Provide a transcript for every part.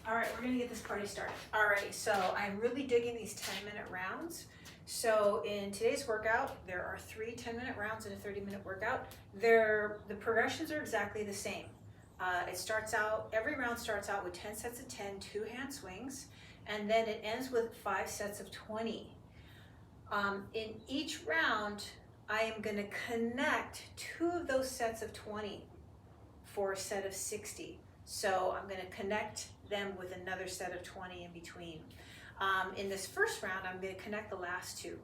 All right, we're gonna get this party started. All right, so I'm really digging these 10-minute rounds. So in today's workout, there are 3 10-minute rounds and a 30-minute workout. The progressions are exactly the same. Every round starts out with 10 sets of 10 two-hand swings, and then it ends with 5 sets of 20. In each round, I am gonna connect 2 of those sets of 20 for a set of 60. So I'm gonna connect them with another set of 20 in between. In this first round, I'm gonna connect the last 2.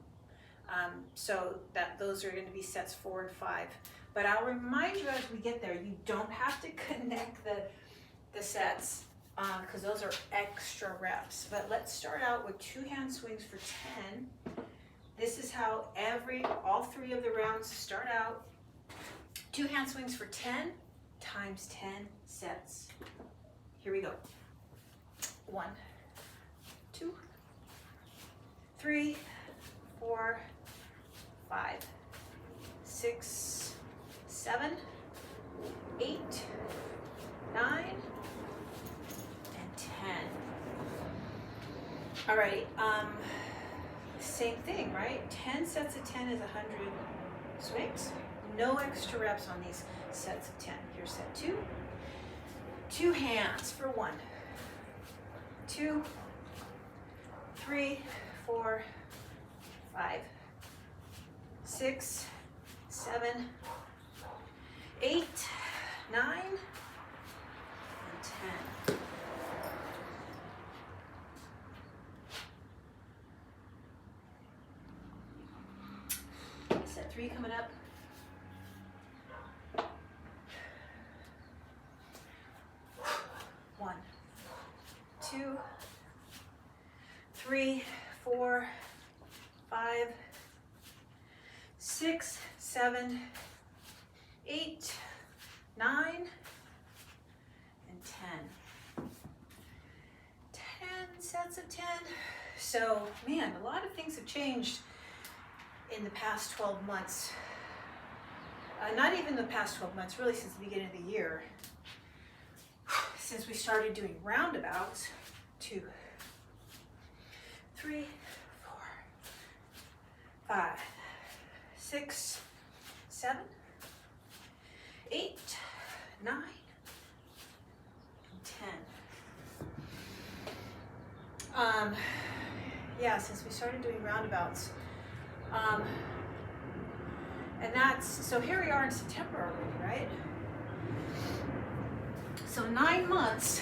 So those are gonna be sets 4 and 5. But I'll remind you as we get there, you don't have to connect the sets because those are extra reps. But let's start out with 2-hand swings for 10. This is how all 3 of the rounds start out. 2-hand swings for 10 times 10 sets. Here we go. 1, 2, 3, 4, 5, 6, 7, 8, 9, and 10. All right, same thing, right? 10 sets of 10 is 100 swings. No extra reps on these sets of 10. Here's set 2. 2 hands for 1, 2, 3, 4, 5, 6, 7, 8, 9, and 10. Set 3 coming up. 1, 2, 3, 4, 5, 6, 7, 8, 9, and 10. 10 sets of 10. So, man, a lot of things have changed in the past 12 months. Not even the past 12 months, really since the beginning of the year. Since we started doing roundabouts. 2, 3, 4, 5, 6, 7, 8, 9, and 10. Yeah, since we started doing roundabouts. And so here we are in September already, right? So 9 months.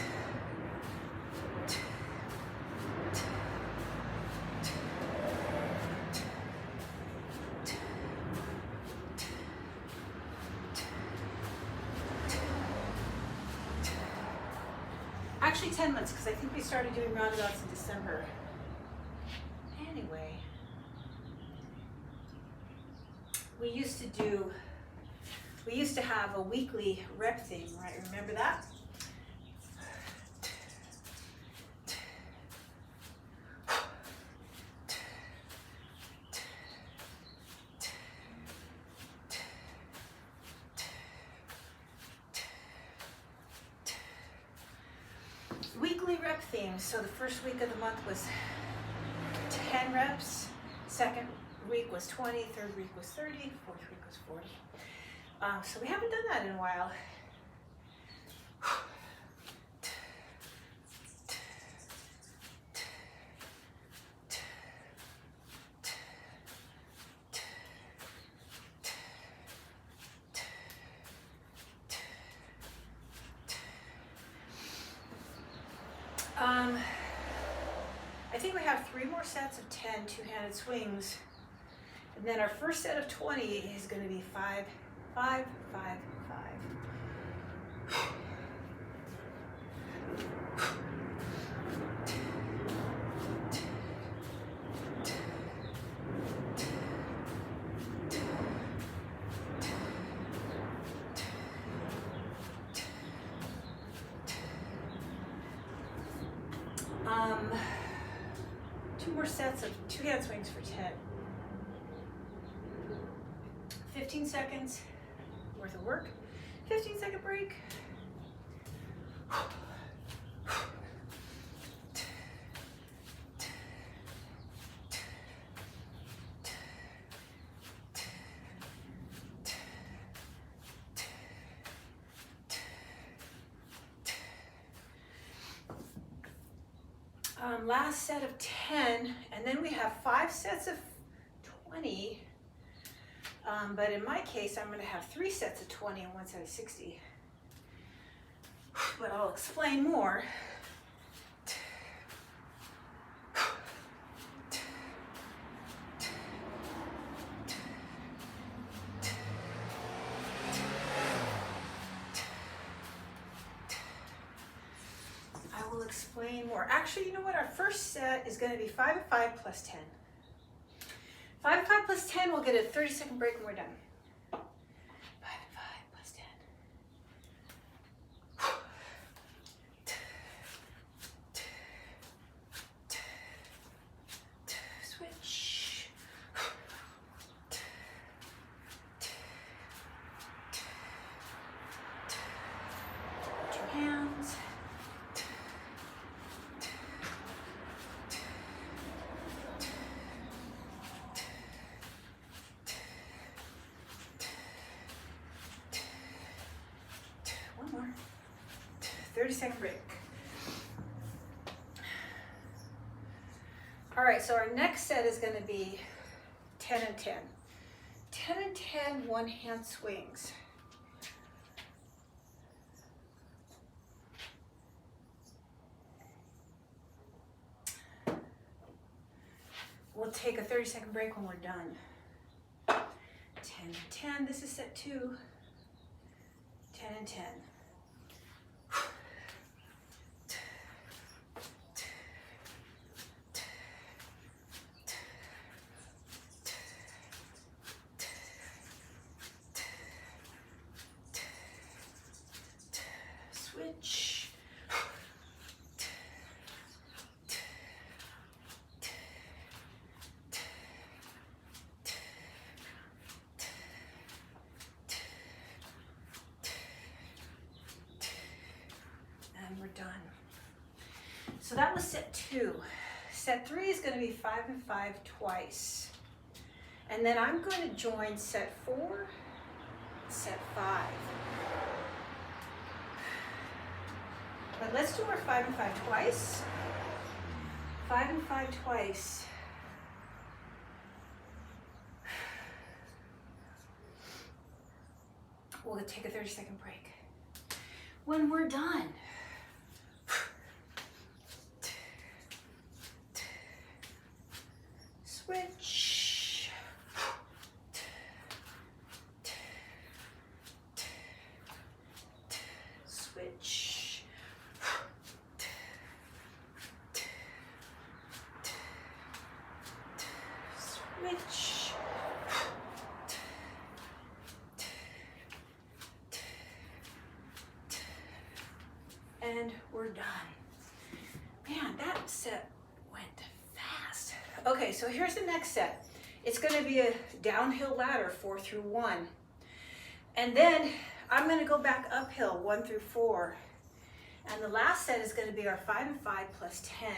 Actually 10 months, because I think we started doing roundabouts in December. Anyway, we used to have a weekly rep thing, right? Remember that? Weekly rep theme. So the first week of the month was 10 reps, second week was 20, third week was 30, fourth week was 40. So we haven't done that in a while. I think we have 3 more sets of 10 two-handed swings. And then our first set of 20 is going to be 5, 5, 5, 5. Two more sets of two-hand swings for 10. 15 seconds worth of work. 15-second break. Last set of 10, and then we have 5 sets of 20. But in my case, I'm going to have 3 sets of 20 and 1 set of 60. But I'll explain more. I will explain more. Actually, you know what? Our first set is going to be 5 and 5 plus 10. 5 and 5 plus 10, we'll get a 30-second break when we're done. 5 and 5 plus 10. Switch. 2 hands. One more. 30-second break. All right, so our next set is going to be 10 and 10. 10 and 10 one-hand swings. We'll take a 30-second break when we're done. 10 and 10, this is set 2. 10 and 10. Switch. And we're done. So that was set 2. Set 3 is going to be 5 and 5 twice. And then I'm going to join set 4, set 5. But let's do our 5 and 5 twice. 5 and 5 twice. We'll take a 30-second break. When we're done, switch. Switch. Switch. And we're done. Man, that set went fast. Okay, so here's the next set. It's going to be a downhill ladder, 4 through 1. And then I'm going to go back uphill, 1 through 4. And the last set is going to be our 5 and 5 plus 10.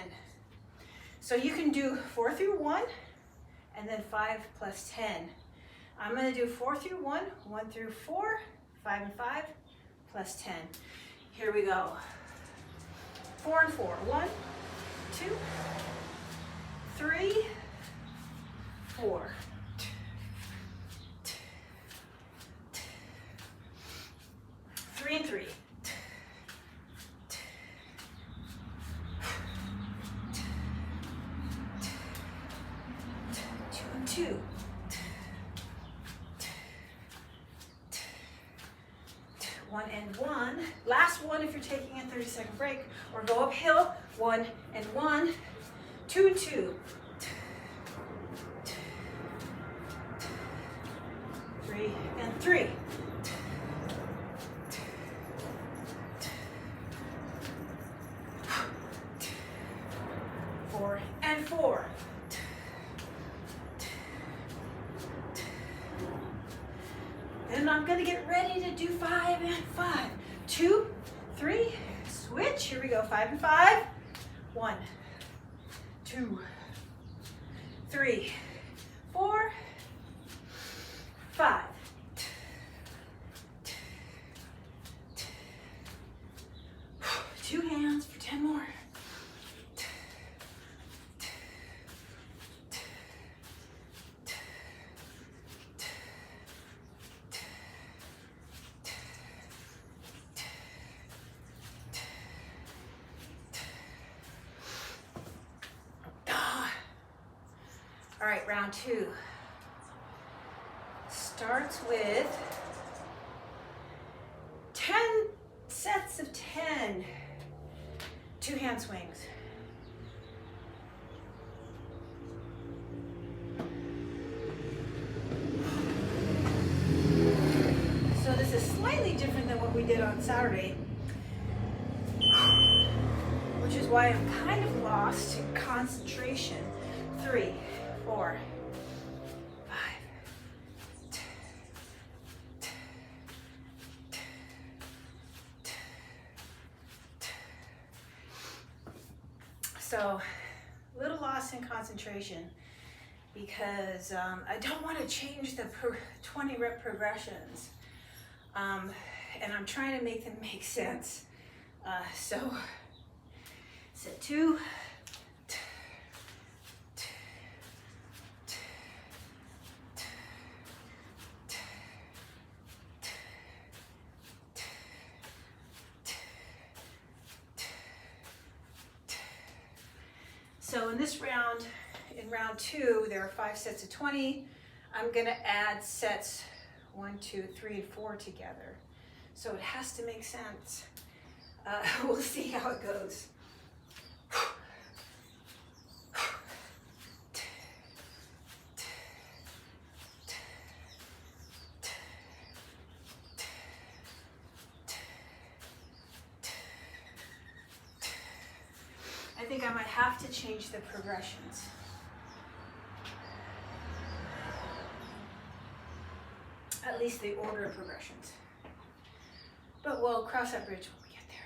So you can do 4 through 1, and then 5 plus 10. I'm going to do 4 through 1, 1 through 4, 5 and 5 plus 10. Here we go. 4 and 4. 1, 2, 3, 4. 3 and 3. 2 and 2. 1 and 1. Last one if you're taking a 30-second break, or go uphill. 1 and 1. 2 and 2. 3 and 3. 4 and 4. Then I'm going to get ready to do 5 and 5. 2, 3, switch. Here we go. 5 and 5. 1, 2, 3, 4, 5. 2 hands for 10 more. All right, round 2. Starts with 10 sets of 10 2-hand swings. So this is slightly different than what we did on Saturday, which is why I'm kind of lost in concentration. 3, 4, 5. So, a little lost in concentration because I don't want to change the 20 rep progressions. And I'm trying to make them make sense. So, set 2. So in this round, in round 2, there are 5 sets of 20. I'm gonna add sets 1, 2, 3, and 4 together. So it has to make sense. We'll see how it goes. I think I might have to change the progressions. At least the order of progressions. But we'll cross that bridge when we get there.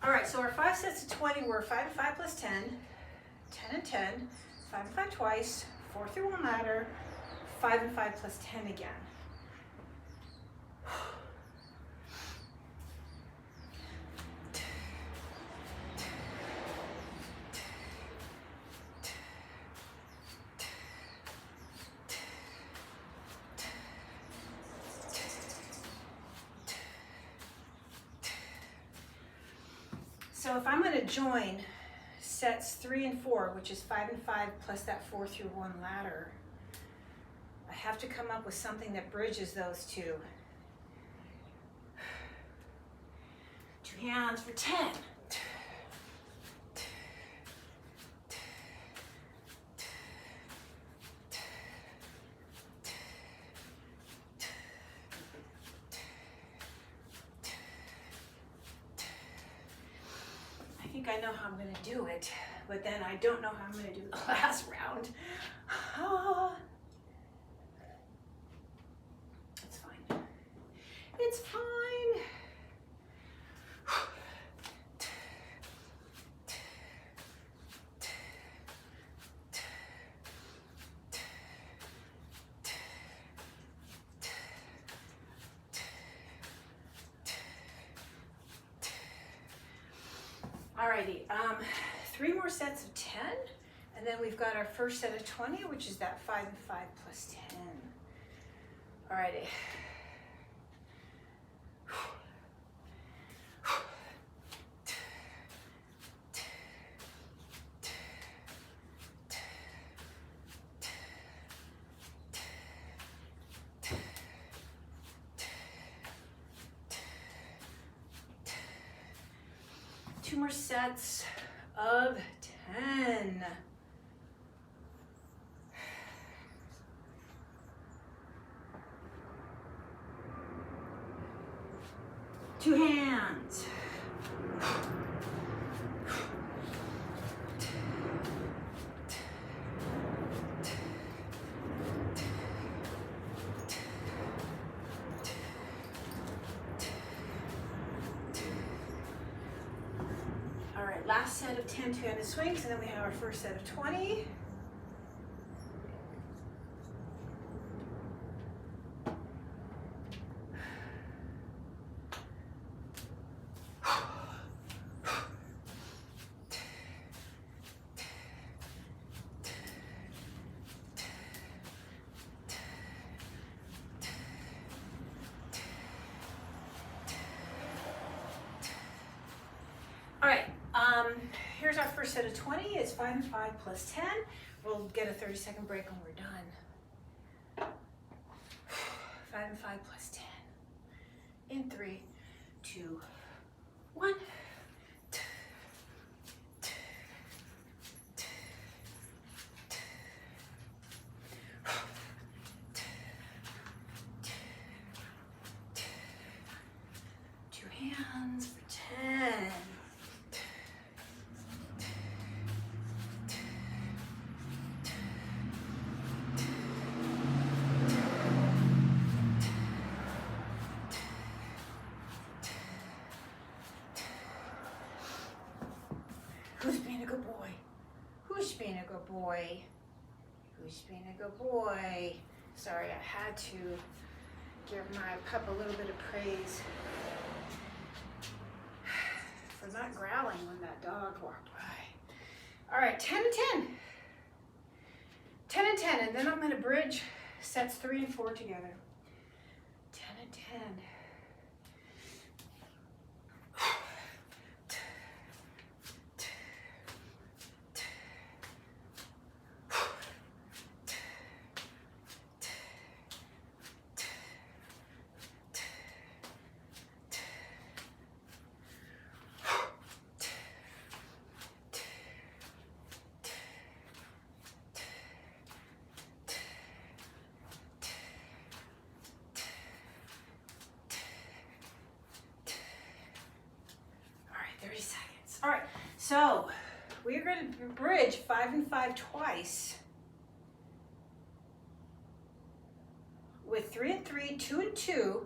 All right, so our 5 sets of 20 were 5 and 5 plus 10, 10 and 10, 5 and 5 twice, 4 through 1 ladder, 5 and 5 plus 10 again. So if I'm going to join sets 3 and 4, which is 5 and 5 plus that 4 through 1 ladder, I have to come up with something that bridges those two. 2 hands for 10. I think I know how I'm going to do it, but then I don't know how I'm going to do the last round. It's fine. It's fine. Alrighty, 3 more sets of 10, and then we've got our first set of 20, which is that 5 and 5 plus 10. Alrighty. Two more sets of 10. Two hands. Last set of 10 2-handed swings, and then we have our first set of 20. Here's our first set of 20. It's 5 and 5 plus 10. We'll get a 30-second break when we're done. 5 and 5 plus 10. In 3, 2, 1. Hands for 10. Who's being a good boy? Who's being a good boy? Who's being a good boy? Sorry, I had to give my pup a little bit of praise for not growling when that dog walked by. All right, 10 and 10. 10 and 10, and then I'm going to bridge sets 3 and 4 together. 10 and 10. All right, so we're going to bridge 5 and 5 twice with 3 and 3, 2 and 2,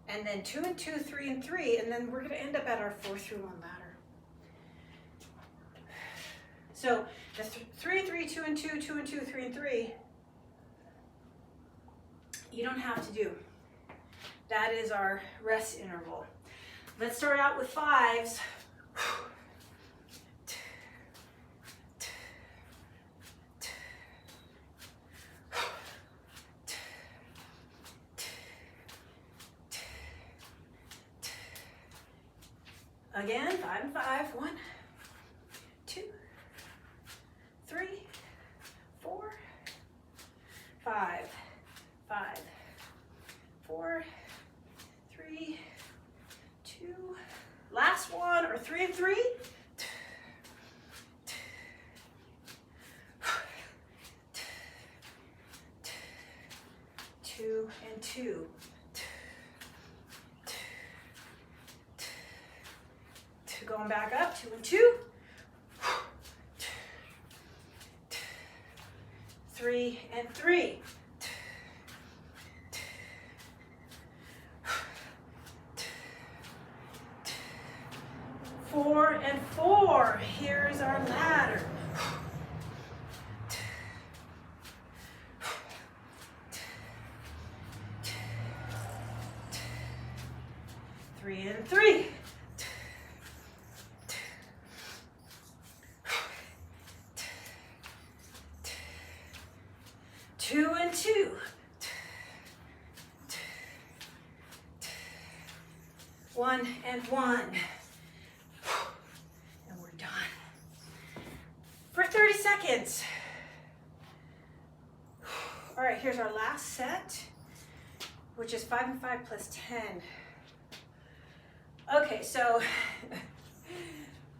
and then 2 and 2, 3 and 3, and then we're going to end up at our 4 through 1 ladder. So the 3, 3, 2 and 2, 2 and 2, 3 and 3, you don't have to do. That is our rest interval. Let's start out with 5s. Again, 5 and 5. 1, 2, 3, 4, 5, 5, 4, 3, 2. Last one, or 3 and 3. 2 and 2. Going back up, 2 and 2. 3 and 3. 4 and 4. Here's our ladder. 3 and 3. 2 and 2. 1 and 1. And we're done. For 30 seconds. All right, here's our last set, which is 5 and 5 plus 10. Okay, so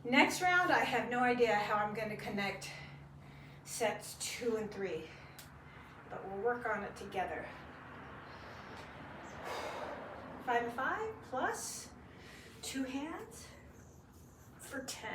next round, I have no idea how I'm going to connect sets 2 and 3. But we'll work on it together. 5 and 5 plus 2 hands for 10.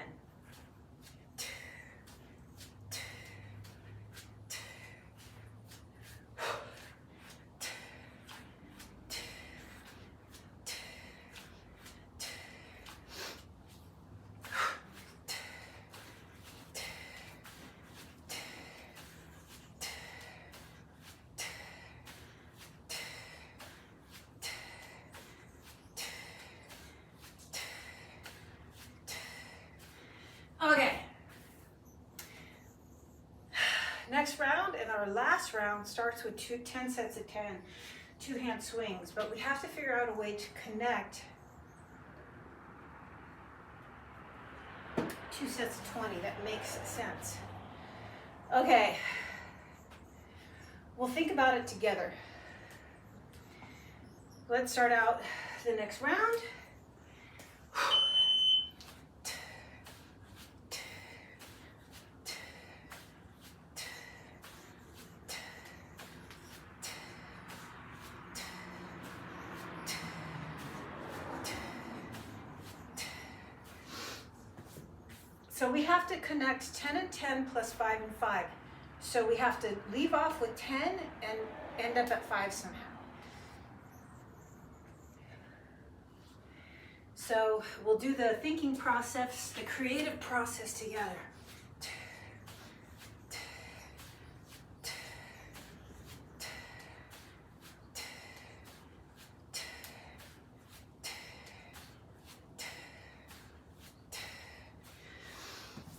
Okay. Next round and our last round starts with 10 sets of 10, 2-hand swings, but we have to figure out a way to connect 2 sets of 20, that makes sense. Okay, we'll think about it together. Let's start out the next round. So we have to connect 10 and 10 plus 5 and 5. So we have to leave off with 10 and end up at 5 somehow. So we'll do the thinking process, the creative process together.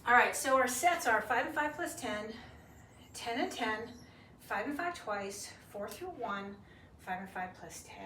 All right, so our sets are 5 and 5 plus 10, 10 and 10, 5 and 5 twice, 4 through 1, 5 and 5 plus 10.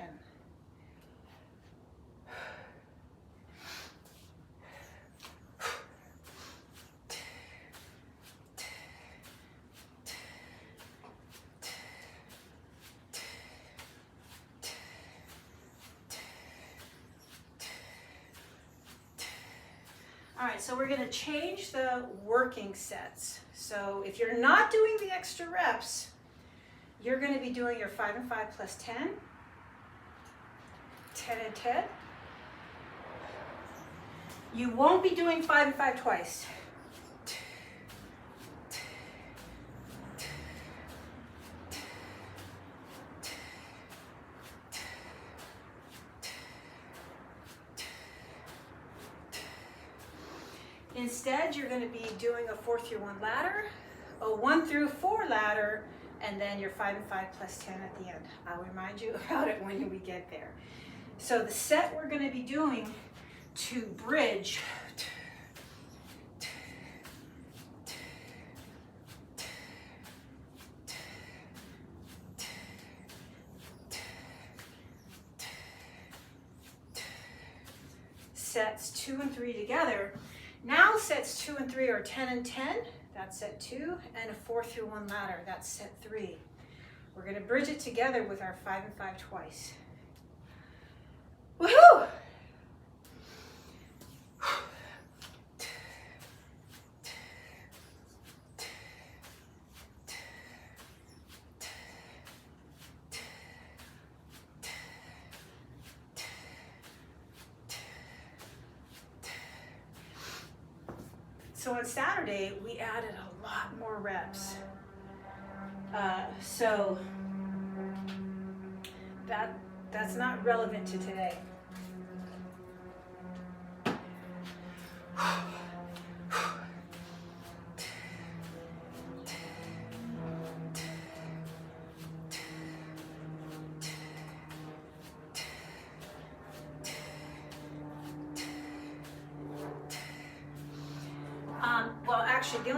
All right, so we're going to change the working sets. So if you're not doing the extra reps, you're going to be doing your 5 and 5 plus 10, 10 and 10. You won't be doing 5 and 5 twice. Instead, you're going to be doing a 4 through 1 ladder, a 1 through 4 ladder, and then your 5 and 5 plus 10 at the end. I'll remind you about it when we get there. So the set we're going to be doing to bridge sets 2 and 3 together. Now sets 2 and 3 are 10 and 10, that's set 2, and a 4 through 1 ladder, that's set 3. We're going to bridge it together with our 5 and 5 twice. Woohoo! So on Saturday, we added a lot more reps. So that's not relevant to today. Well, actually, the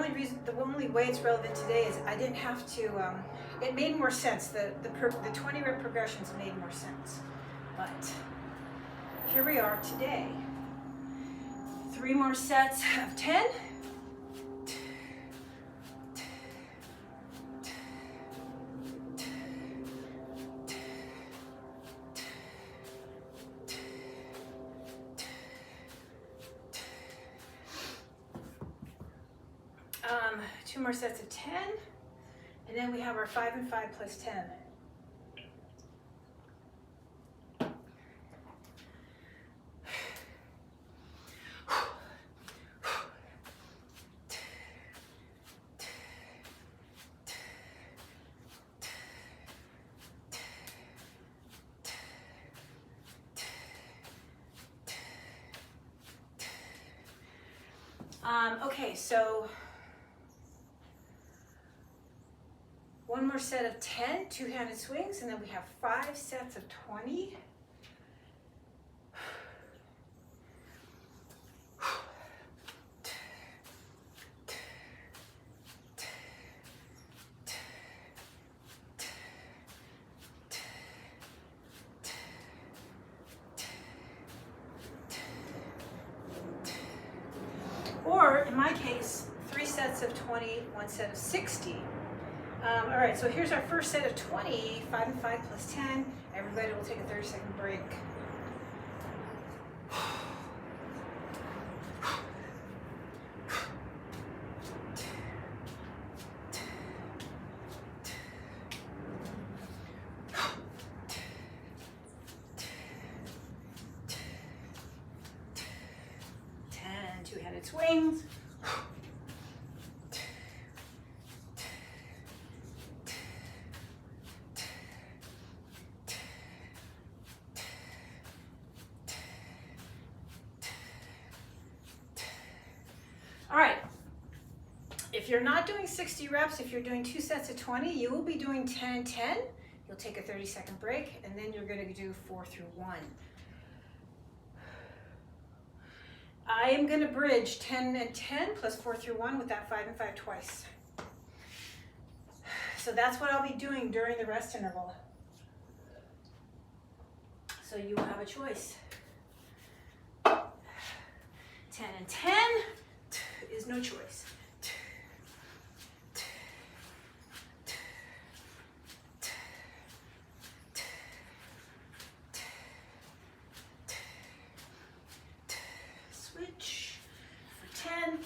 only way it's relevant today is I didn't have to. It made more sense. The 20 rep progressions made more sense. But here we are today. 3 more sets of 10. Two more sets of 10, and then we have our 5 and 5 plus 10. Okay, so one more set of 10 two-handed swings, and then we have 5 sets of 20. or in my case, 3 sets of 20, 1 set of 60. All right, so here's our first set of 20, 5 and 5 plus 10. Everybody will take a 30-second break. Two-handed swings. All right, if you're not doing 60 reps, if you're doing 2 sets of 20, you will be doing 10 and 10. You'll take a 30-second break, and then you're going to do 4 through 1. I am going to bridge 10 and 10 plus 4 through 1 with that 5 and 5 twice. So that's what I'll be doing during the rest interval. So you will have a choice. 10 and 10 is no choice. Switch for 10.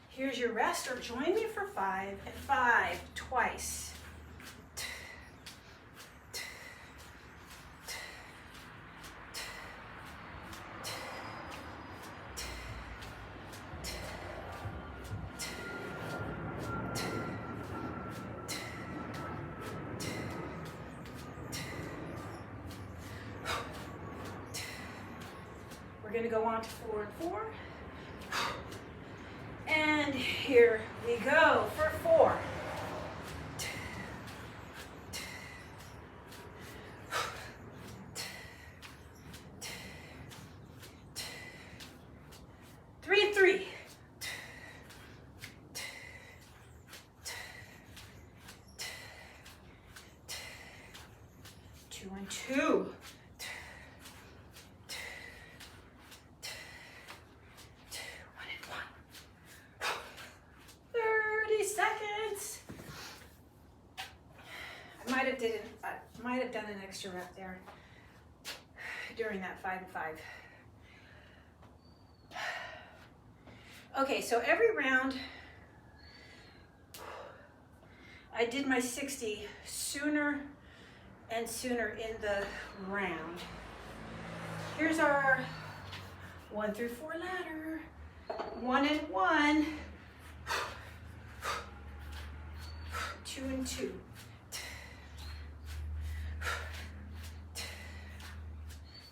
Here's your rest, or join me for 5 and 5 twice. We're going to go on to 4 and 4. And here we go for 4. Three and 3. 2 and 2. 30 seconds. I might have done an extra rep there during that 5 and 5. Okay, so every round I did my 60 sooner and sooner in the round. Here's our 1 through 4 ladder. 1 and 1. 2 and 2.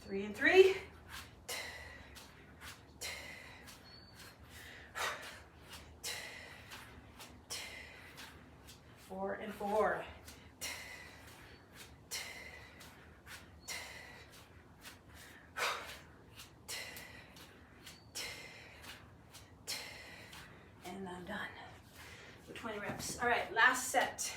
3 and 3. 4 and 4. 20 reps. All right, last set.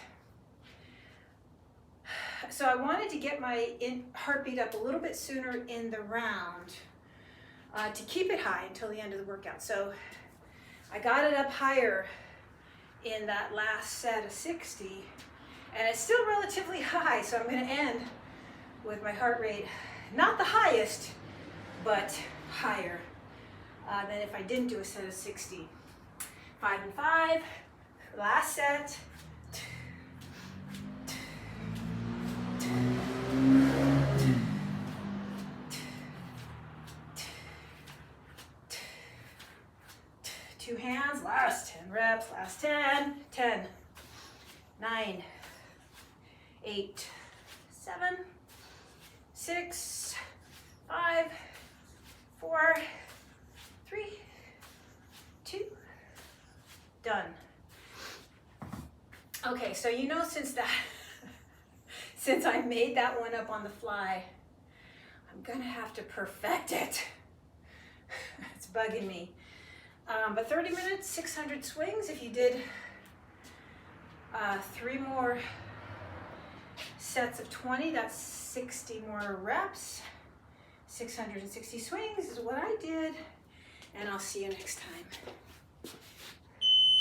So I wanted to get my heartbeat up a little bit sooner in the round to keep it high until the end of the workout. So I got it up higher in that last set of 60, and it's still relatively high, so I'm going to end with my heart rate not the highest, but higher than if I didn't do a set of 60. 5 and 5, last set. Two hands, last 10 reps, last 10, 10, 9, 8, 7, 6, 5, 4, 3, 2, done. Okay, so you know, since I made that one up on the fly, I'm gonna have to perfect it. It's bugging me. But 30 minutes, 600 swings. If you did 3 more sets of 20, that's 60 more reps. 660 swings is what I did, and I'll see you next time.